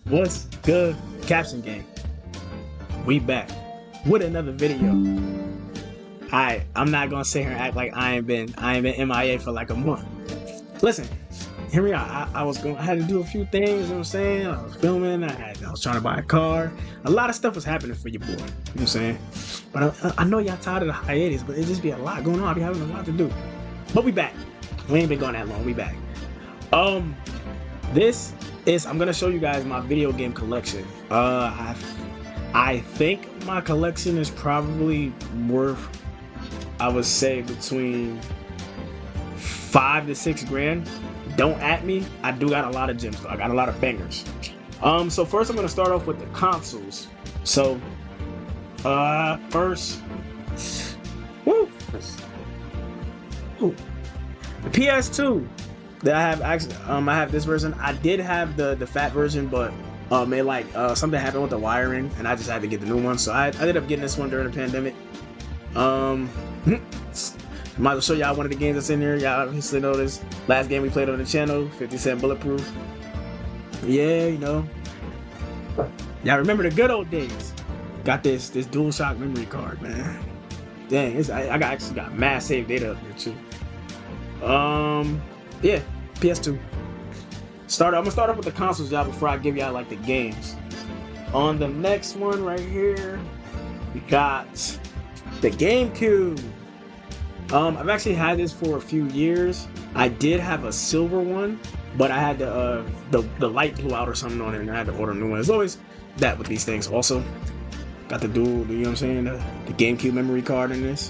What's good, Caption Gang? We back with another video. I'm not gonna sit here and act like I ain't been MIA for like a month. Listen, hear me out. I had to do a few things, you know what I'm saying? I was filming, I was trying to buy a car. A lot of stuff was happening for your boy, you know what I'm saying? But I know y'all tired of the hiatus, but it just be a lot going on. I be having a lot to do. But we back. We ain't been going that long, we back. I'm gonna show you guys my video game collection. I think my collection is probably worth, I would say, between $5 to $6 grand. Don't at me. I do got a lot of gems though. I got a lot of bangers. So first I'm gonna start off with the consoles. So first, the PS2 that I have. Actually, I have this version. I did have the fat version, but something happened with the wiring, and I just had to get the new one. So I ended up getting this one during the pandemic. Might as well show y'all one of the games that's in here. Y'all obviously know this last game we played on the channel, 50 Cent Bulletproof. Yeah, you know. Y'all remember the good old days. Got this DualShock memory card, man. Dang, I actually got mass save data up here too. Yeah, PS2. I'm gonna start off with the consoles, y'all, before I give y'all like the games. On the next one right here, we got the GameCube. I've actually had this for a few years. I did have a silver one, but I had the light blew out or something on it, and I had to order a new one. There's always that with these things. Also, got the dual, you know what I'm saying, the GameCube memory card in this.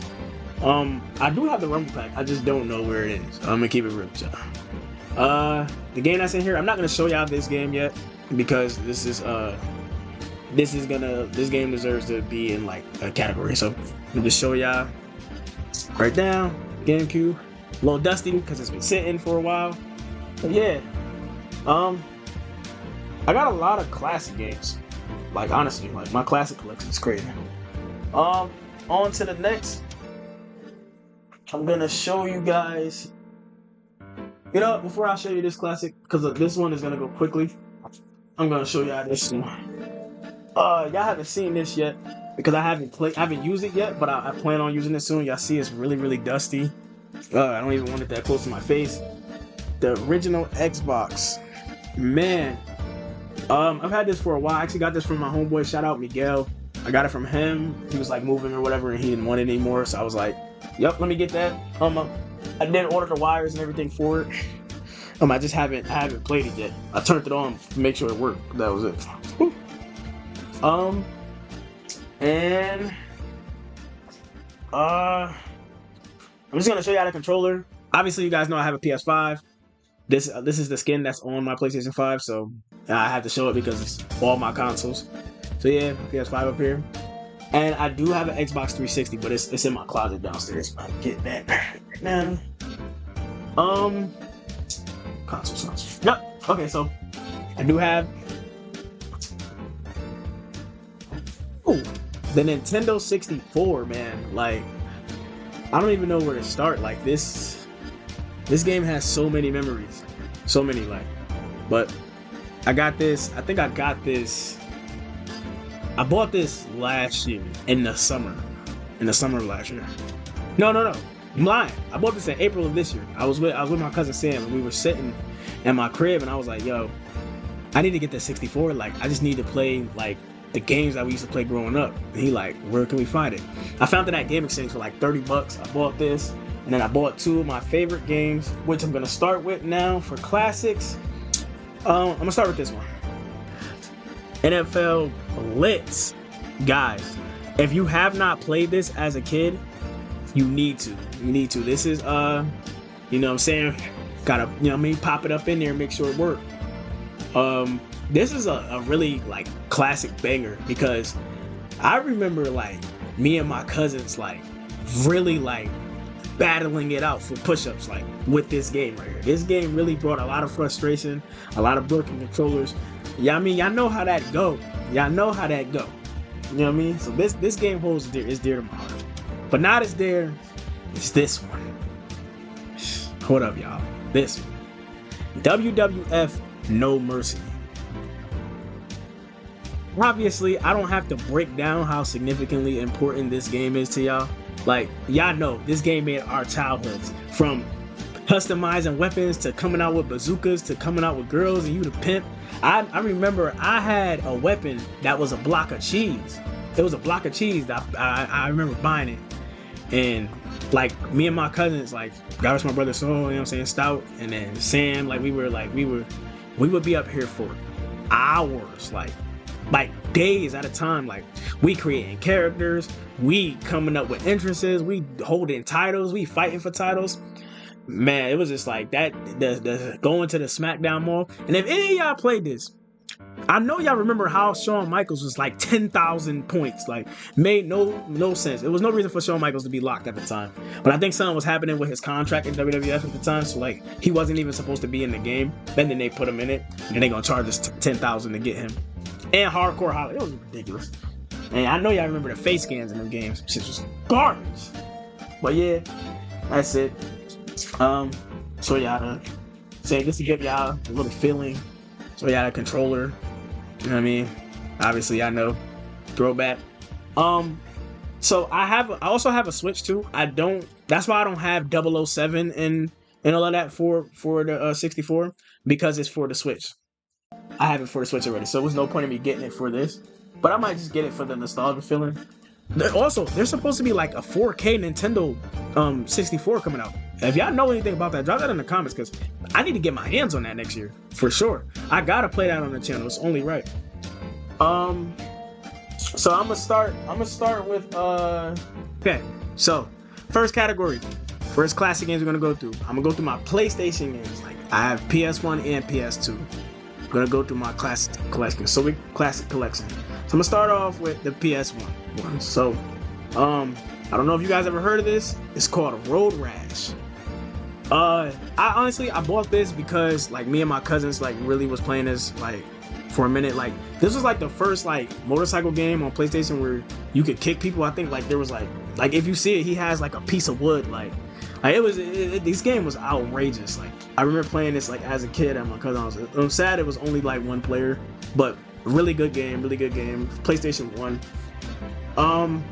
I do have the Rumble Pack. I just don't know where it is. I'm gonna keep it real with y'all. The game that's in here, I'm not gonna show y'all this game yet because this game deserves to be in like a category. So I'm gonna just show y'all right now. GameCube, a little dusty because it's been sitting for a while. But yeah, I got a lot of classic games. Like honestly, like my classic collection is crazy. On to the next. I'm gonna show you guys. You know, before I show you this classic, because this one is gonna go quickly, I'm gonna show y'all this one. Y'all haven't seen this yet because I haven't used it yet, but I plan on using it soon. Y'all see, it's really, really dusty. I don't even want it that close to my face. The original Xbox, man. I've had this for a while. I actually got this from my homeboy. Shout out Miguel. I got it from him. He was like moving or whatever, and he didn't want it anymore. So I was like, "Yep, let me get that." I didn't order the wires and everything for it. I haven't played it yet. I turned it on to make sure it worked. That was it. Whew. And I'm just gonna show you how the controller. Obviously, you guys know I have a PS5. This is the skin that's on my PlayStation 5, so I have to show it because it's all my consoles. So yeah, PS5 up here. And I do have an Xbox 360, but it's in my closet downstairs. I'll get that now. Consoles. Yep. Okay, so I do have the Nintendo 64, man. Like, I don't even know where to start. Like this game has so many memories, so many. Like, but I got this. I think I got this. I bought this last year in the summer of last year. No, I'm lying. I bought this in April of this year. I was with my cousin Sam, and we were sitting in my crib, and I was like, "Yo, I need to get that 64. Like, I just need to play like the games that we used to play growing up." And he like, "Where can we find it?" I found it at Game Exchange for like $30. I bought this, and then I bought two of my favorite games, which I'm gonna start with now for classics. I'm gonna start with this one. NFL Blitz. Guys, if you have not played this as a kid, you need to. This is, you know what I'm saying? Gotta, you know what I mean, pop it up in there and make sure it works. This is a really, like, classic banger because I remember, like, me and my cousins, like, really, like, battling it out for push-ups, like, with this game right here. This game really brought a lot of frustration, a lot of broken controllers. Yeah, I mean, y'all know how that go. Y'all know how that go. You know what I mean? So this game is dear to my heart. But not as dear as this one. Hold up, y'all. This one. WWF No Mercy. obviously, I don't have to break down how significantly important this game is to y'all. Like, y'all know, this game made our childhoods. From customizing weapons to coming out with bazookas to coming out with girls and you the pimp. I remember I had a weapon that was a block of cheese. It was a block of cheese that I remember buying it. And like me and my cousins, like God rest my brother soul, you know what I'm saying, Stout, and then Sam, like we would be up here for hours, like days at a time. Like we creating characters, we coming up with entrances, we holding titles, we fighting for titles. Man, it was just like that. The going to the SmackDown Mall, and if any of y'all played this, I know y'all remember how Shawn Michaels was like 10,000 points. Like, made no sense. There was no reason for Shawn Michaels to be locked at the time. But I think something was happening with his contract in WWF at the time, so like he wasn't even supposed to be in the game. And then they put him in it, and they gonna charge us 10,000 to get him. And Hardcore Holly, it was ridiculous. And I know y'all remember the face scans in them games. Shit was garbage. But yeah, that's it. So y'all say this to give y'all a little feeling. So y'all a controller. You know what I mean? Obviously I know. Throwback. So I also have a Switch too. That's why I don't have 007 and all of that for the 64, because it's for the Switch. I have it for the Switch already, so there's no point in me getting it for this. But I might just get it for the nostalgia feeling. There's supposed to be like a 4K Nintendo 64 coming out. If y'all know anything about that, drop that in the comments, because I need to get my hands on that next year for sure. I gotta play that on the channel. It's only right. So I'm gonna start with okay. So first category, first classic games we're gonna go through. I'm gonna go through my PlayStation games. Like I have PS1 and PS2. I'm gonna go through my classic collection. So classic collection. So I'm gonna start off with the PS1 one. So I don't know if you guys ever heard of this. It's called Road Rash. I bought this because like me and my cousins like really was playing this like for a minute. Like this was like the first like motorcycle game on PlayStation where you could kick people. I think like there was like if you see it, he has like a piece of wood. Like this game was outrageous. Like I remember playing this like as a kid at my cousin's house. I'm sad it was only like one player, but really good game, PlayStation 1. And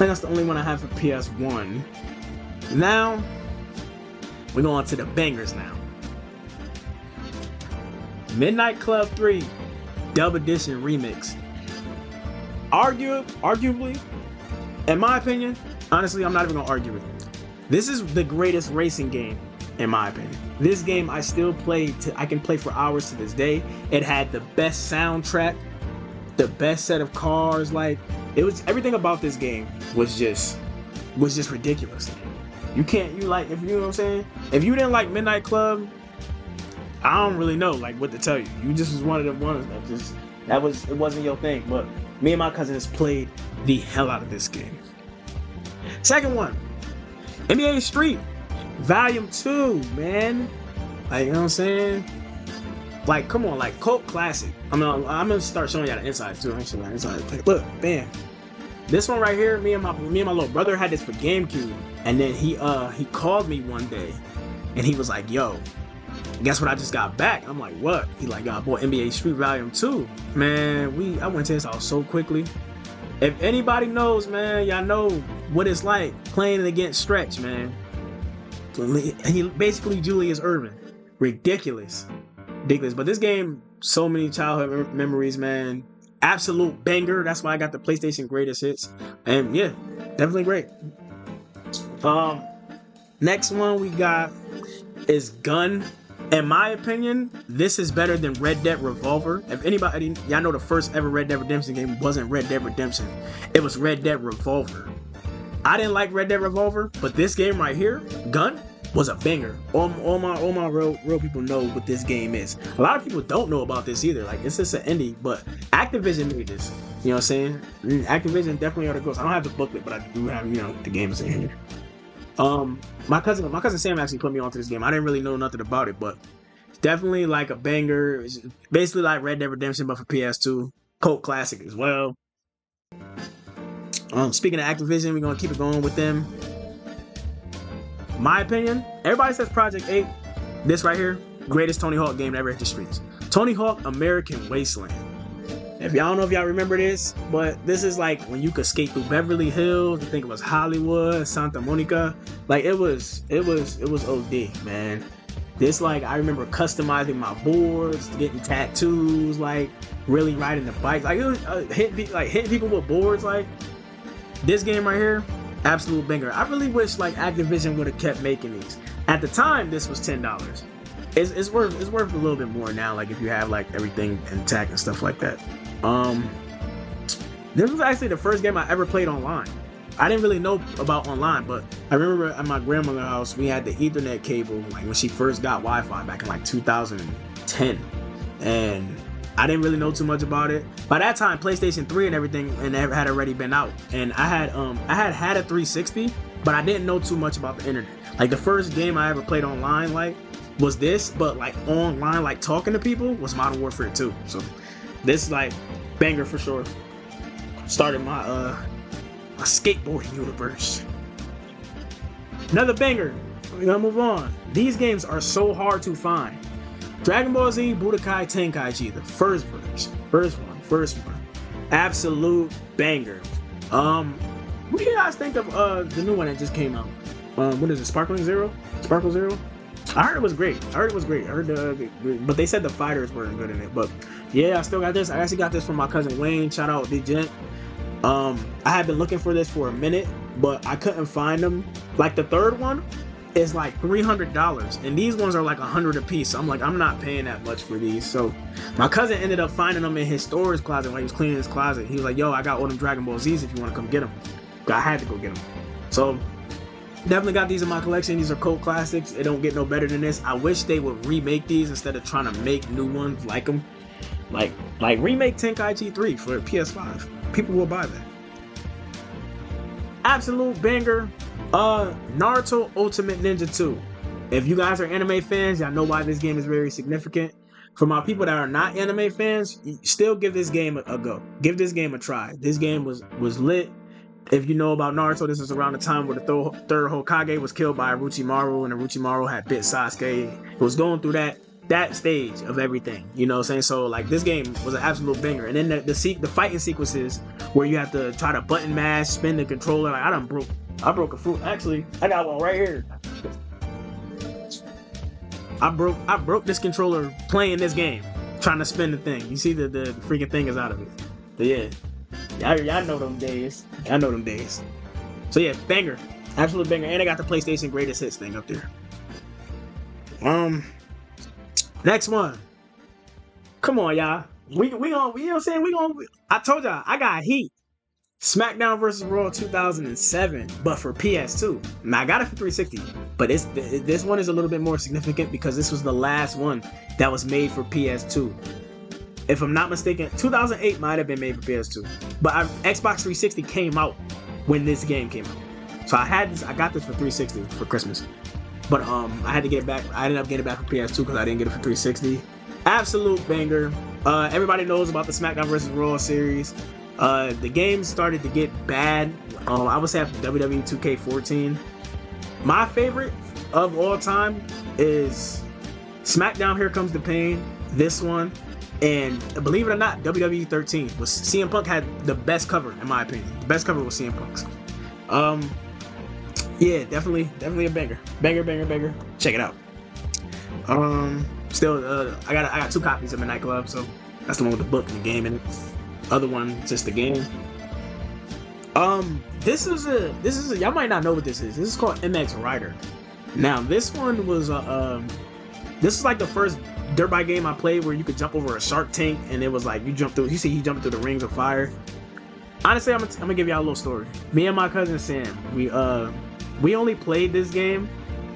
that's the only one I have for PS1. Now we're going to the bangers now. Midnight Club 3 Dub Edition Remix. Arguably, in my opinion, honestly, I'm not even gonna argue with it. This is the greatest racing game, in my opinion. This game I still play. I can play for hours to this day. It had the best soundtrack, the best set of cars. Like everything about this game was just ridiculous. If you know what I'm saying? If you didn't like Midnight Club, I don't really know like what to tell you. You just was one of the ones that it wasn't your thing. But me and my cousins played the hell out of this game. Second one, NBA Street Volume 2, man. Like, you know what I'm saying? Like, come on, like cult classic. I'm gonna start showing y'all the inside too. Like, look, bam. This one right here, me and my little brother had this for GameCube, and then he called me one day, and he was like, "Yo, guess what I just got back?" I'm like, "What?" He like, "I bought NBA Street Volume 2." Man, I went to his house so quickly. If anybody knows, man, y'all know what it's like playing against Stretch, man. He basically Julius Erving. Ridiculous. But this game, so many childhood memories, man. Absolute banger. That's why I got the PlayStation Greatest Hits. And yeah, definitely great. Next one we got is Gun. In my opinion, this is better than Red Dead Revolver. If anybody, y'all know the first ever Red Dead Redemption game wasn't Red Dead Redemption. It was Red Dead Revolver. I didn't like Red Dead Revolver, but this game right here, Gun, was a banger. All my real people know what this game is. A lot of people don't know about this either. Like, it's just an indie, but Activision made this. You know what I'm saying? Activision definitely are the ghosts. I don't have the booklet, but I do have, the games in here. My cousin Sam actually put me onto this game. I didn't really know nothing about it, but it's definitely like a banger. It's basically like Red Dead Redemption, but for PS2. Cult classic as well. Speaking of Activision, we're gonna keep it going with them. My opinion, everybody says Project 8. This right here, greatest Tony Hawk game that ever hit the streets. Tony Hawk American Wasteland. If y'all don't know if y'all remember this, but this is like when you could skate through Beverly Hills. I think it was Hollywood, Santa Monica. Like it was OD, man. This, like, I remember customizing my boards, getting tattoos, like really riding the bike, like it was hitting people with boards. Like this game right here, absolute banger. I really wish like Activision would have kept making these. At the time, this was $10. It's worth a little bit more now. Like if you have like everything intact and stuff like that. This was actually the first game I ever played online. I didn't really know about online, but I remember at my grandmother's house, we had the Ethernet cable, like when she first got Wi-Fi back in like 2010. And I didn't really know too much about it. By that time, PlayStation 3 and everything and it had already been out. And I had a 360, but I didn't know too much about the internet. Like the first game I ever played online, like, was this, but like online, like talking to people, was Modern Warfare 2. So this, like, banger for sure. Started my skateboarding universe. Another banger. We're gonna move on. These games are so hard to find. Dragon Ball Z Budokai Tenkaichi, the first one. Absolute banger. What do you guys think of the new one that just came out? What is it? Sparkle Zero? I heard it was great. I heard but they said the fighters weren't good in it. But yeah, I still got this. I actually got this from my cousin Wayne. Shout out D Gent. I had been looking for this for a minute, but I couldn't find them. Like the third one is like $300, and these ones are like $100 a piece. So I'm like, I'm not paying that much for these. So my cousin ended up finding them in his storage closet when he was cleaning his closet. He was like, yo, I got all them Dragon Ball Z's if you want to come get them. I had to go get them. So definitely got these in my collection. These are cult classics. It don't get no better than this. I wish they would remake these instead of trying to make new ones like them. Like remake Tenkaichi 3 for PS5. People will buy that. Absolute banger. Naruto Ultimate Ninja 2. If you guys are anime fans, y'all know why this game is very significant. For my people that are not anime fans, still give this game a go. Give this game a try. This game was lit. If you know about Naruto, this is around the time where the third Hokage was killed by Orochimaru, and Orochimaru had bit Sasuke. It was going through that stage of everything, you know what I'm saying? So like this game was an absolute banger. And then the fighting sequences where you have to try to button mash, spin the controller. Like I broke a fruit. Actually, I got one right here. I broke this controller playing this game, trying to spin the thing. You see the freaking thing is out of it. But yeah, y'all know them days. So yeah, banger, absolute banger. And I got the PlayStation Greatest Hits thing up there. Next one. Come on, y'all. We gonna, you know what I'm saying? I told y'all, I got heat. SmackDown vs. Raw 2007, but for PS2. Now I got it for 360, but this one is a little bit more significant because this was the last one that was made for PS2. If I'm not mistaken, 2008 might have been made for PS2, but Xbox 360 came out when this game came out. So I got this for 360 for Christmas. But I had to get it back. I ended up getting it back for PS2 because I didn't get it for 360. Absolute banger. Everybody knows about the SmackDown vs. Raw series. The game started to get bad. I would say after WWE 2K14. My favorite of all time is SmackDown Here Comes the Pain. This one. And believe it or not, WWE 13 was CM Punk had the best cover in my opinion. The best cover was CM Punk's. Yeah, definitely a banger. Banger. Check it out. Still, I got 2 copies of Midnight Club, so that's the one with the book and the game in it. Other one, just the game. This is a y'all might not know what this is. This is called MX Rider. Now, this one was this is like the first dirt bike game I played where you could jump over a shark tank, and it was like you see he jumping through the rings of fire. Honestly, I'm gonna give y'all a little story. Me and my cousin Sam, we only played this game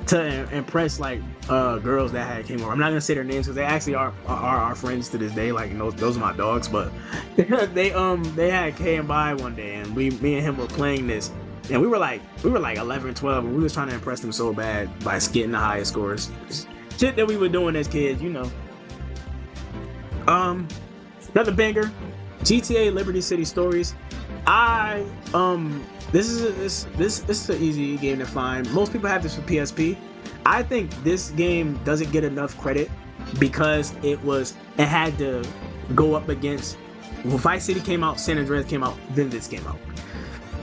to impress like girls that had came over. I'm not gonna say their names because they actually are our friends to this day. Like those are my dogs, but they had came by one day and me and him were playing this, and we were like 11, 12, and we was trying to impress them so bad by getting the highest scores. Shit that we were doing as kids, you know. Another banger, GTA Liberty City Stories. This is an easy game to find. Most people have this for PSP. I think this game doesn't get enough credit because it had to go up against When Vice City came out, San Andreas came out, then this came out.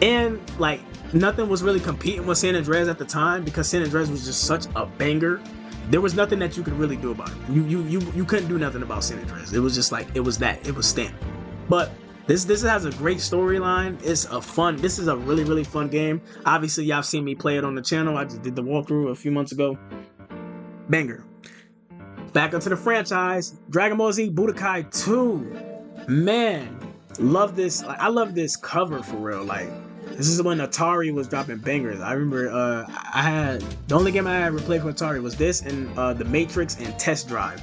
And like nothing was really competing with San Andreas at the time because San Andreas was just such a banger. There was nothing that you could really do about it. You couldn't do nothing about San Andreas. It was just like it was that. It was stamped. But this has a great storyline. This is a really fun game. Obviously, y'all have seen me play it on the channel. I just did the walkthrough a few months ago. Banger. Back up to the franchise. Dragon Ball Z Budokai 2. Man, love this. Like, I love this cover for real. Like, this is when Atari was dropping bangers. I remember the only game I ever played for Atari was this and The Matrix and Test Drive.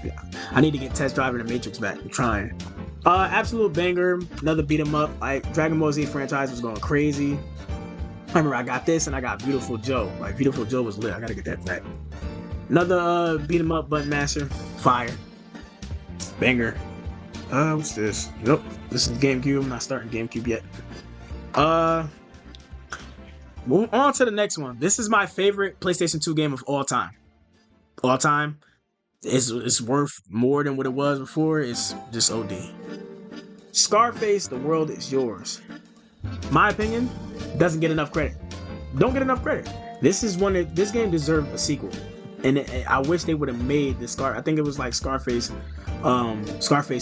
I need to get Test Drive and The Matrix back. I'm trying. Absolute banger. Another beat 'em up. Like, Dragon Ball Z franchise was going crazy. I remember I got this and I got Beautiful Joe. Like, Beautiful Joe was lit. I gotta get that back. Another beat 'em up Button Master. Fire. Banger. What's this? Nope. This is GameCube. I'm not starting GameCube yet. Move on to the next one. This is my favorite PlayStation 2 game of all time. All time. It's worth more than what it was before. It's just OD. Scarface, The World Is Yours. My opinion, doesn't get enough credit. Don't get enough credit. This game deserved a sequel. And I wish they would have made the I think it was like Scarface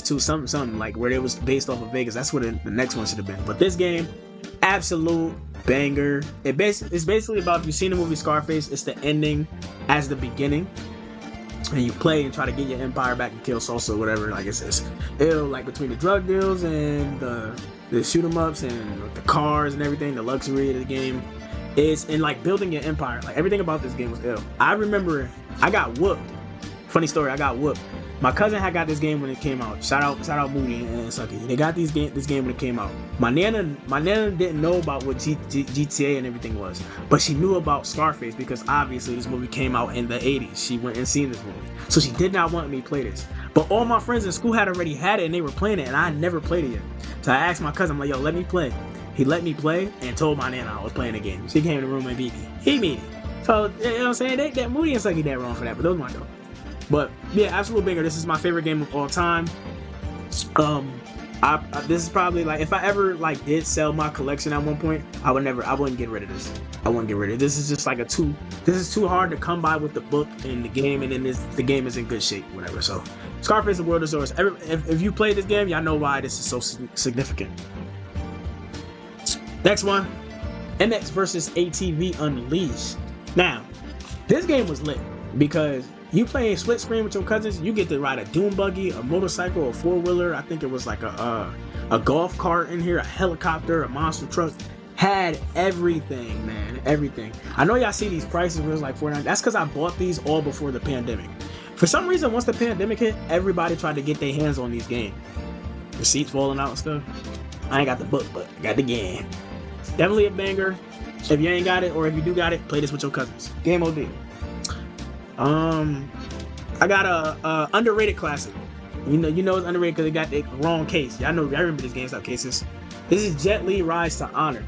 2, something like where it was based off of Vegas. That's what the next one should have been. But this game, absolute banger. It's basically about, if you've seen the movie Scarface, it's the ending as the beginning. And you play and try to get your empire back and kill Sosa, whatever. Like, it's ill, like between the drug deals and the shoot 'em ups and the cars and everything, the luxury of the game. Is in like building your empire. Like, everything about this game was ill. I remember I got whooped. Funny story, I got whooped. My cousin had got this game when it came out. Shout out Moody and Sucky. They got this game when it came out. My nana didn't know about what GTA and everything was, but she knew about Scarface because obviously this movie came out in the 80s. She went and seen this movie, so she did not want me to play this. But all my friends in school had already had it and they were playing it, and I never played it yet. So I asked my cousin, I'm like, yo, let me play. He let me play and told my nana I was playing the game. She came in the room and beat me. He beat me. So, you know what I'm saying? That Moody and Sucky that wrong for that, but those my dope. But yeah, absolute banger. This is my favorite game of all time. This is probably like, if I ever like did sell my collection at one point, I wouldn't get rid of this. I wouldn't get rid of it. This is just like this is too hard to come by with the book and the game, and then the game is in good shape, whatever. So Scarface, The World Is Yours. If you play this game, y'all know why this is so significant. Next one, MX versus ATV Unleashed. Now, this game was lit because you playing split screen with your cousins, you get to ride a dune buggy, a motorcycle, a four-wheeler. I think it was like a golf cart in here, a helicopter, a monster truck. Had everything, man, everything. I know y'all see these prices where it's like $49. That's because I bought these all before the pandemic. For some reason, once the pandemic hit, everybody tried to get their hands on these games. The seats falling out and stuff. I ain't got the book, but I got the game. Definitely a banger. If you ain't got it, or if you do got it, play this with your cousins. Game OD. I got a underrated classic. You know it's underrated because it got the wrong case. I remember this GameStop cases. This is Jet Li Rise to Honor.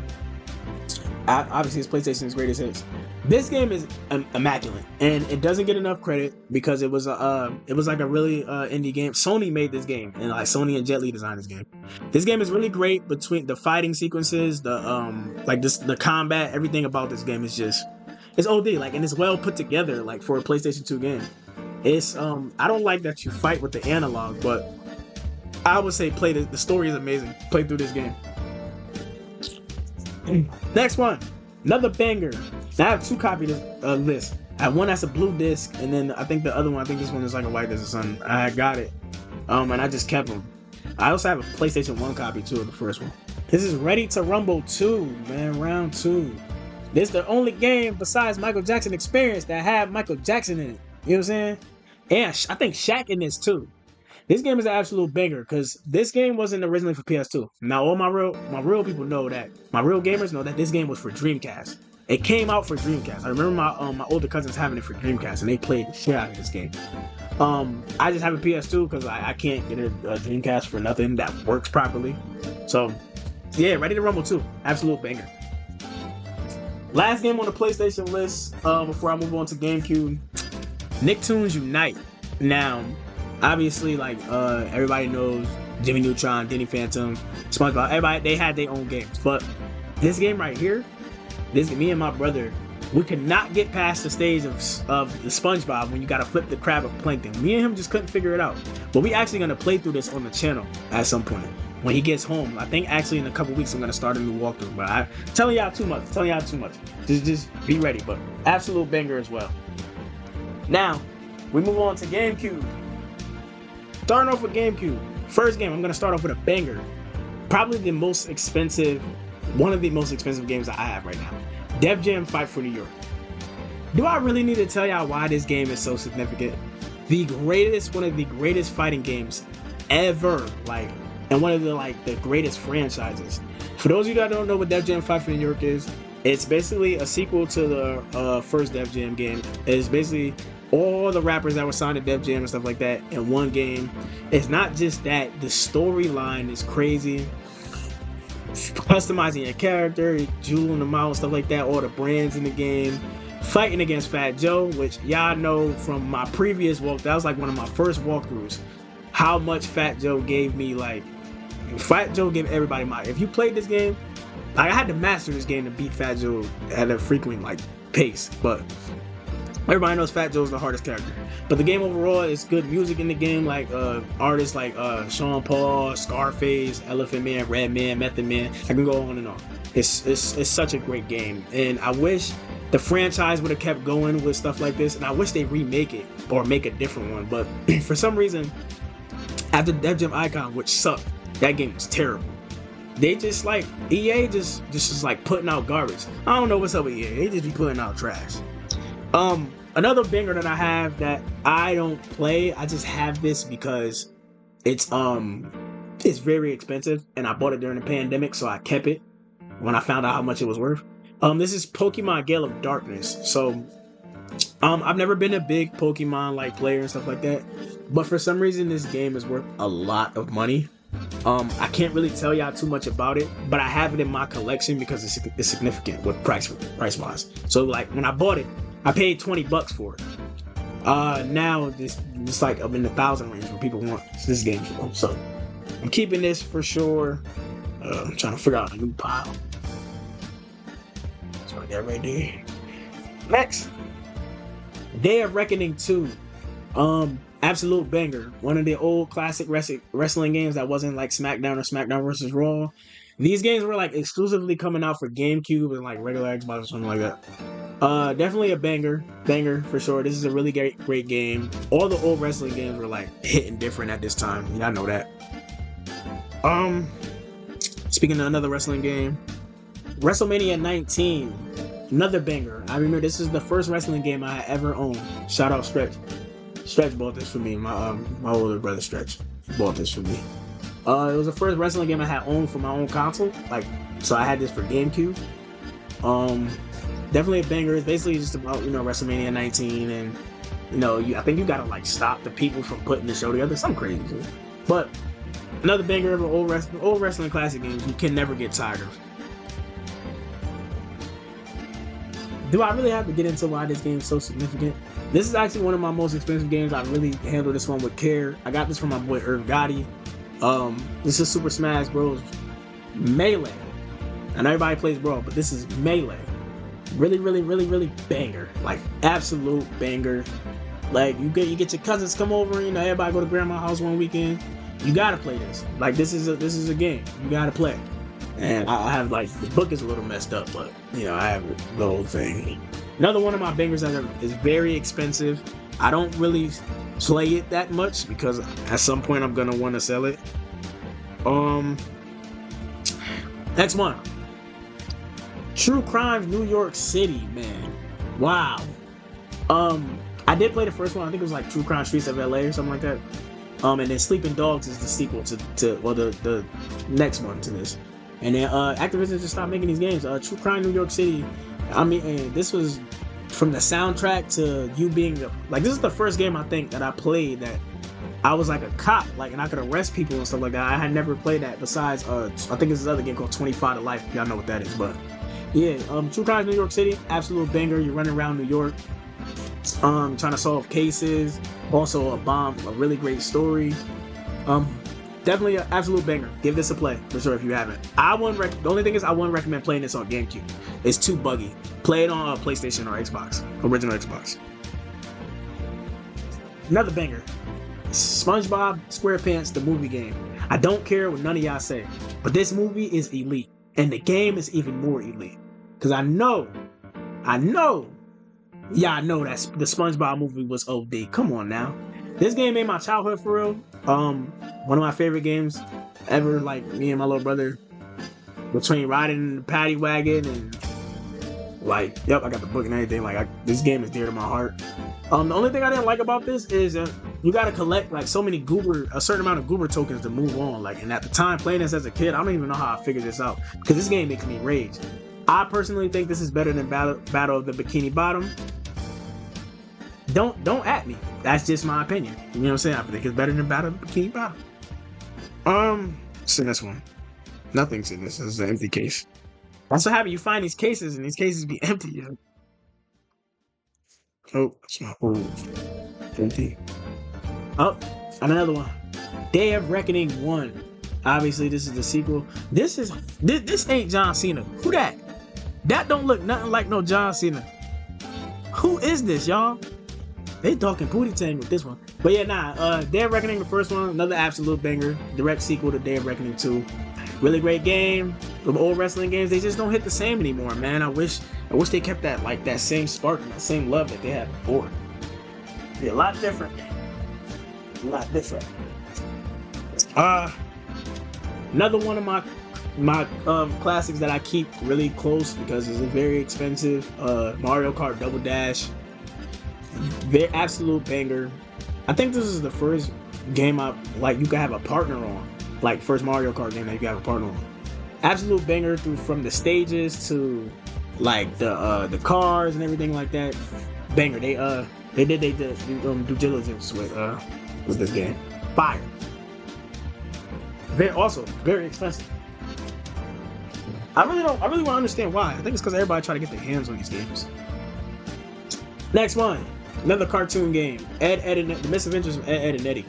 Obviously, it's PlayStation's greatest hits. This game is immaculate, and it doesn't get enough credit because it was like a really indie game. Sony made this game, and like Sony and Jet Li designed this game. This game is really great between the fighting sequences, the combat, everything about this game is it's OD, like, and it's well put together, like, for a PlayStation 2 game. It's I don't like that you fight with the analog, but I would say play the story is amazing. Play through this game. Next one, another banger. Now I have 2 copies of this. I have one that's a blue disc, and then I think the other one, this one is like a white disc or something. I got it, and I just kept them. I also have a PlayStation 1 copy too of the first one. This is Ready to Rumble 2, man, round 2. This is the only game besides Michael Jackson Experience that had Michael Jackson in it. You know what I'm saying? And I think Shaq in this too. This game is an absolute banger because this game wasn't originally for PS2. Now all my real people know that. My real gamers know that this game was for Dreamcast. It came out for Dreamcast. I remember my older cousins having it for Dreamcast, and they played the shit out of this game. I just have a PS2 because I can't get a Dreamcast for nothing that works properly. So yeah, Ready to Rumble 2, absolute banger. Last game on the PlayStation list before I move on to GameCube, Nicktoons Unite. Now, Obviously, like everybody knows Jimmy Neutron, Danny Phantom, SpongeBob. Everybody they had their own games, but this game right here, me and my brother, we could not get past the stage of the SpongeBob when you gotta flip the crab of Plankton. Me and him just couldn't figure it out. But we actually gonna play through this on the channel at some point when he gets home. I think actually in a couple weeks I'm gonna start a new walkthrough. But I'm telling y'all too much. Just be ready. But absolute banger as well. Now we move on to GameCube. Starting off with GameCube. First game, I'm gonna start off with a banger. Probably the most expensive, one of the most expensive games that I have right now. Def Jam Fight for New York. Do I really need to tell y'all why this game is so significant? One of the greatest fighting games ever, like, and one of the greatest franchises. For those of you that don't know what Def Jam Fight for New York is, it's basically a sequel to the first Def Jam game. It's basically all the rappers that were signed to Def Jam and stuff like that in one game. It's not just that, the storyline is crazy. Customizing your character, jeweling them out, stuff like that, all the brands in the game. Fighting against Fat Joe, which y'all know from my previous walk, that was like one of my first walkthroughs, how much Fat Joe gave me. Like, Fat Joe gave everybody if you played this game, like, I had to master this game to beat Fat Joe at a frequent pace, but everybody knows Fat Joe's the hardest character. But the game overall is good music in the game, like artists like Sean Paul, Scarface, Elephant Man, Redman, Method Man. I can go on and on. It's such a great game, and I wish the franchise would have kept going with stuff like this, and I wish they remake it or make a different one. But for some reason, after Def Jam Icon, which sucked, that game was terrible. They just EA just putting out garbage. I don't know what's up with EA. They just be putting out trash. Another banger that I have that I don't play, I just have this because it's very expensive, and I bought it during the pandemic, so I kept it when I found out how much it was worth. This is Pokemon Gale of Darkness. So I've never been a big Pokemon player and stuff like that, but for some reason this game is worth a lot of money. I can't really tell y'all too much about it, but I have it in my collection because it's significant with price wise. So when I bought it, I paid $20 for it. Now it's up in the 1,000 range where people want this game for. So I'm keeping this for sure. I'm trying to figure out a new pile. That's right there, right there. Next, Day of Reckoning 2. Absolute banger. One of the old classic wrestling games that wasn't like SmackDown or SmackDown vs. Raw. These games were exclusively coming out for GameCube and regular Xbox or something like that. Definitely a banger for sure. This is a really great game. All the old wrestling games were hitting different at this time. Y'all know that. Speaking of another wrestling game, WrestleMania 19, another banger. I remember this is the first wrestling game I ever owned. Shout out Stretch. Stretch bought this for me. My older brother Stretch bought this for me. It was the first wrestling game I had owned for my own console. So I had this for GameCube. Definitely a banger. It's basically just about WrestleMania 19, and I think you gotta stop the people from putting the show together. Something crazy too. But another banger of an old wrestling classic games you can never get tired of. Do I really have to get into why this game is so significant? This is actually one of my most expensive games. I really handled this one with care. I got this from my boy Irv Gotti. This is Super Smash Bros. Melee. And everybody plays Brawl, but this is Melee. Really banger. Absolute banger. You get your cousins come over, everybody go to grandma's house one weekend. You gotta play this. This is a game. You gotta play. And I have the book is a little messed up, but I have the whole thing. Another one of my bangers that is very expensive. I don't really play it that much because at some point I'm gonna want to sell it. Next one. True Crime New York City, man. Wow. I did play the first one. I think it was True Crime Streets of LA or something like that. And then Sleeping Dogs is the sequel to the next one to this. And then Activision just stopped making these games. True Crime New York City. I mean, and this was from the soundtrack to you being this is the first game I think that I played that I was a cop, and I could arrest people and stuff like that. I had never played that besides I think it's this other game called 25 to Life. Y'all know what that is, but yeah, True Crime New York City, absolute banger. You're running around New York. trying to solve cases. Also a really great story. Definitely an absolute banger. Give this a play for sure if you haven't. The only thing is I wouldn't recommend playing this on GameCube. It's too buggy. Play it on PlayStation or Xbox, original Xbox. Another banger. SpongeBob SquarePants, the movie game. I don't care what none of y'all say, but this movie is elite, and the game is even more elite. Cause I know, y'all know that the SpongeBob movie was OD. Come on now, this game made my childhood for real. One of my favorite games ever. Like me and my little brother, between riding the paddy wagon and like, yep, I got the book and everything. Like, this game is dear to my heart. The only thing I didn't like about this is you gotta collect like a certain amount of goober tokens to move on. Like, and at the time playing this as a kid, I don't even know how I figured this out because this game makes me rage. I personally think this is better than Battle of the Bikini Bottom. Don't at me. That's just my opinion. You know what I'm saying? I think it's better than Battle of the Bikini Bottom. It's in this one. Nothing's in this. This is an empty case. I'm so happy you find these cases and these cases be empty. You know? Oh, that's my old empty. Oh, another one. Day of Reckoning 1. Obviously, this is the sequel. This ain't John Cena. Who that? That don't look nothing like no John Cena. Who is this, y'all? They talking Pootie Tang with this one. But yeah, Day of Reckoning, the first one, another absolute banger. Direct sequel to Day of Reckoning 2. Really great game. The old wrestling games, they just don't hit the same anymore, man. I wish they kept that same spark and that same love that they had before. Be a lot different. A lot different. Another one of my classics that I keep really close because it's very expensive. Mario Kart Double Dash. Very absolute banger. I think this is the first game you could have a partner on. Like first Mario Kart game that you could have a partner on. Absolute banger from the stages to like the cars and everything like that. Banger. They did due diligence with this game. Fire. Very expensive. I really want to understand why. I think it's because everybody try to get their hands on these games. Next one, another cartoon game. Ed, and The Misadventures of Ed, and Eddie.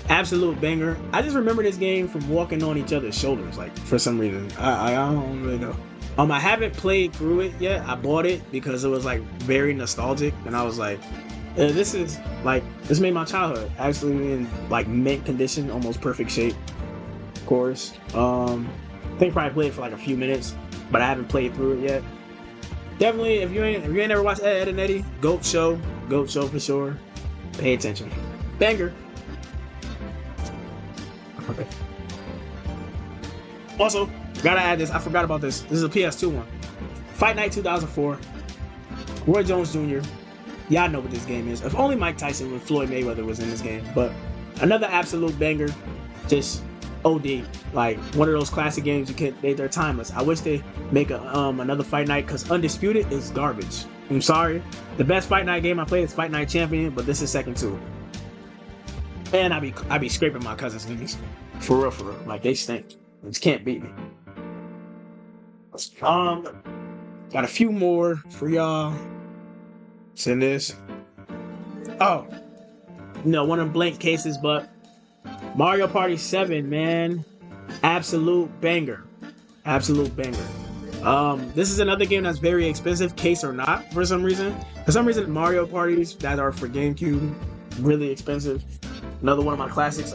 Absolute banger. I just remember this game from walking on each other's shoulders, like for some reason. I don't really know. I haven't played through it yet. I bought it because it was like very nostalgic, and I was like, this made my childhood. Actually in like mint condition, almost perfect shape. Of course. I think probably played for like a few minutes, but I haven't played through it yet. Definitely, if you ain't never watched Ed, and Eddie, GOAT show for sure. Pay attention. Banger. Okay. Also, gotta add this. I forgot about this. This is a PS2 one. Fight Night 2004. Roy Jones Jr. Y'all know what this game is. If only Mike Tyson and Floyd Mayweather was in this game. But another absolute banger. Just OD. Like one of those classic games they're timeless. I wish they make another Fight Night because Undisputed is garbage. I'm sorry. The best Fight Night game I played is Fight Night Champion, but this is second to it. And I be scraping my cousin's knees. For real. Like they stink. You just can't beat me. Got a few more for y'all. Send this. Oh. No, one of them blank cases, but Mario Party 7, man. Absolute banger. Absolute banger. This is another game that's very expensive, case or not, for some reason. For some reason, Mario Parties that are for GameCube, really expensive. Another one of my classics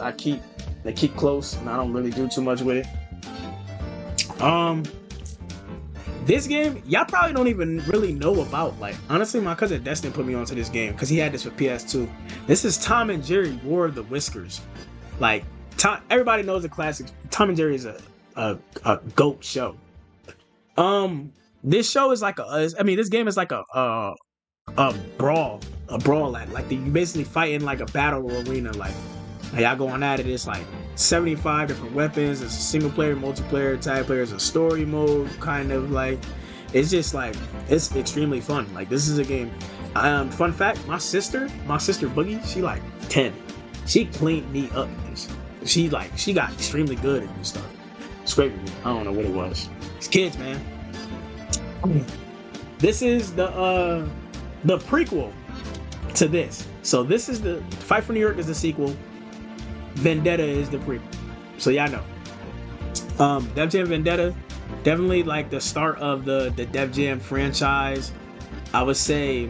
they keep close, and I don't really do too much with it. This game, y'all probably don't even really know about. Like, honestly, my cousin Destin put me onto this game because he had this for PS2. This is Tom and Jerry War of the Whiskers. Like, everybody knows the classics. Tom and Jerry is a GOAT show. This show is like this game is like a brawl at like you basically fight in like a battle arena. Like y'all going at it. It's like 75 different weapons. It's a single player, multiplayer, tag player. It's a story mode kind of like. It's just like it's extremely fun. Like this is a game. Fun fact: my sister Boogie, she like 10. She cleaned me up. She got extremely good at this stuff. Scraping me. I don't know what it was. It's kids, man. This is the prequel to this. So this is the Fight for New York is the sequel. Vendetta is the prequel. So y'all know. Def Jam Vendetta, definitely like the start of the Def Jam franchise. I would say,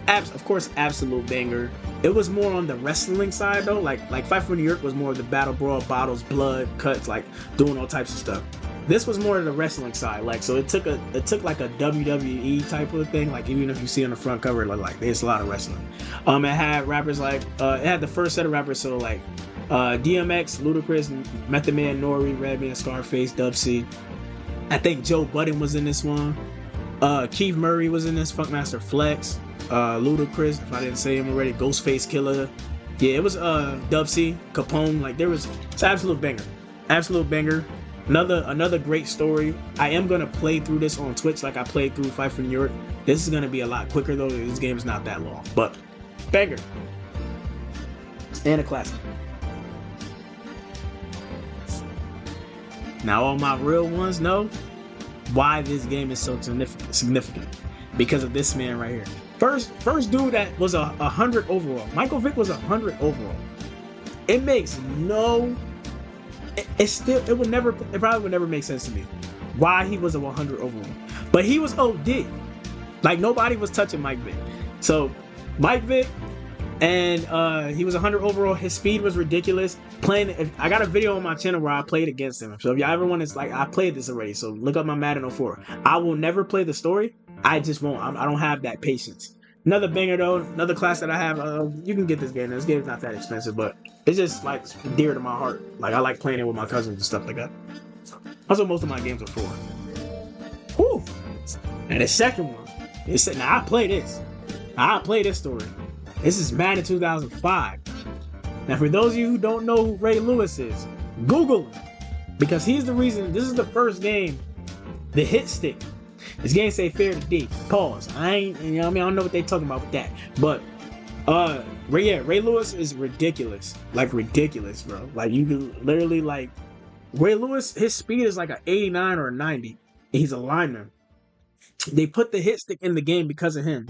of course, absolute banger. It was more on the wrestling side though. Like Fight for New York was more of the battle brawl, bottles, blood, cuts, like doing all types of stuff. This was more of the wrestling side. Like, so it took like a WWE type of thing. Like, even if you see on the front cover, like there's a lot of wrestling. It had rappers like it had the first set of rappers, so like DMX, Ludacris, Method Man, Nori, Redman, Scarface, Dub C. I think Joe Budden was in this one. Keith Murray was in this. Funkmaster Flex, Ludacris, if I didn't say him already, Ghostface Killer. Yeah, it was Dub C, Capone. Like it's an absolute banger, absolute banger. Another great story. I am gonna play through this on Twitch like I played through Fight for New York. This is gonna be a lot quicker though. This game is not that long, but banger and a classic. Now all my real ones know why this game is so significant because of this man right here. First dude that was 100 overall. Michael Vick was 100 overall. It makes no. It probably would never make sense to me why he was a 100 overall, but he was OD. Like nobody was touching Mike Vick. So Mike Vick, and he was 100 overall. His speed was ridiculous. I got a video on my channel where I played against him. So if y'all ever want to, like, I played this already. So look up my Madden 04. I will never play the story. I just won't. I don't have that patience. Another banger though, another class that I have. You can get this game. This game's not that expensive, but it's just like dear to my heart. Like I like playing it with my cousins and stuff like that. That's what most of my games are for. Whew. And the second one, now I play this. I play this story. This is Madden 2005. Now for those of you who don't know who Ray Lewis is, Google him. Because he's the reason, this is the first game, the hit stick. This game say fair to D. Pause. I don't know what they talking about with that. But Ray Lewis is ridiculous. Like ridiculous, bro. Like you can literally like Ray Lewis, his speed is like an 89 or a 90. He's a lineman. They put the hit stick in the game because of him.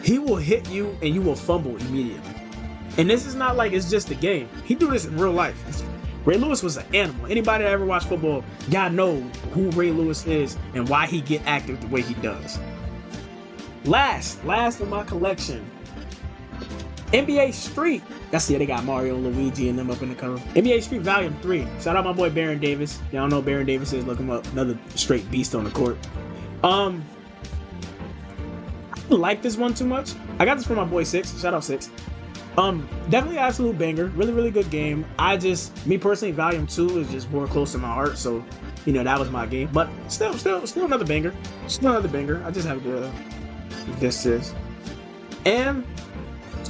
He will hit you and you will fumble immediately. And this is not like it's just a game. He do this in real life. Ray Lewis was an animal. Anybody that ever watched football, y'all know who Ray Lewis is and why he get active the way he does. Last in my collection, NBA Street. That's it. They got Mario, Luigi, and them up in the cover. NBA Street Volume 3. Shout out my boy Baron Davis. Y'all know who Baron Davis is. Look him up. Another straight beast on the court. I didn't like this one too much. I got this from my boy Six. Shout out Six. Definitely absolute banger. Really, really good game. Me personally, Volume 2 is just more close to my heart, so you know that was my game. But still another banger. Still another banger. I just have to. This is, and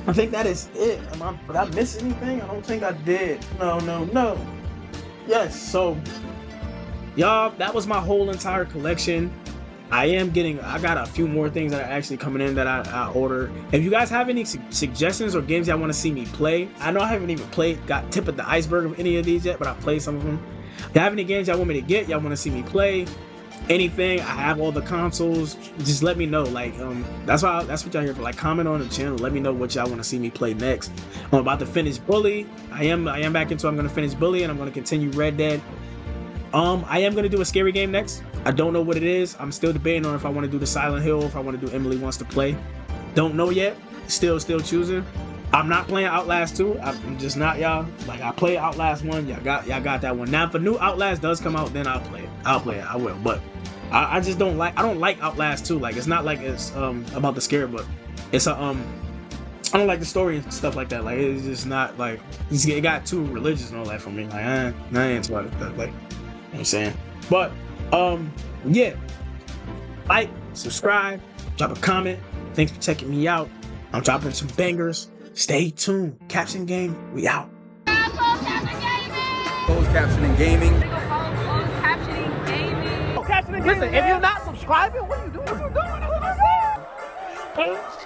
I think that is it. Did I miss anything? I don't think I did. No. Yes. So, y'all, that was my whole entire collection. I got a few more things that are actually coming in that I ordered. If you guys have any suggestions or games y'all want to see me play, I know I haven't even got tip of the iceberg of any of these yet, but I've played some of them. If you have any games y'all want me to get, y'all want to see me play, anything, I have all the consoles, just let me know. Like, that's what y'all here for. Like, comment on the channel, let me know what y'all want to see me play next. I'm about to finish Bully. I am back into, I'm going to finish Bully, and I'm going to continue Red Dead. I am going to do a scary game next. I don't know what it is. I'm still debating on if I want to do the Silent Hill, if I want to do Emily Wants to Play. Don't know yet. Still choosing. I'm not playing Outlast 2. I'm just not, y'all. Like, I played Outlast 1. Y'all got that one. Now, if a new Outlast does come out, then I'll play it. I will. But I just don't like Outlast 2. Like, it's not like it's about the scare, but it's I don't like the story and stuff like that. Like, it's just not like it got too religious and all that for me. Like, I ain't about that. Like, you know what I'm saying? But yeah, like, subscribe, drop a comment. Thanks for checking me out. I'm dropping some bangers. Stay tuned. Caption Game, we out. Closed captioning gaming. Closed captioning gaming. Closed captioning gaming. Listen, if you're not subscribing, what are you doing? What are you doing?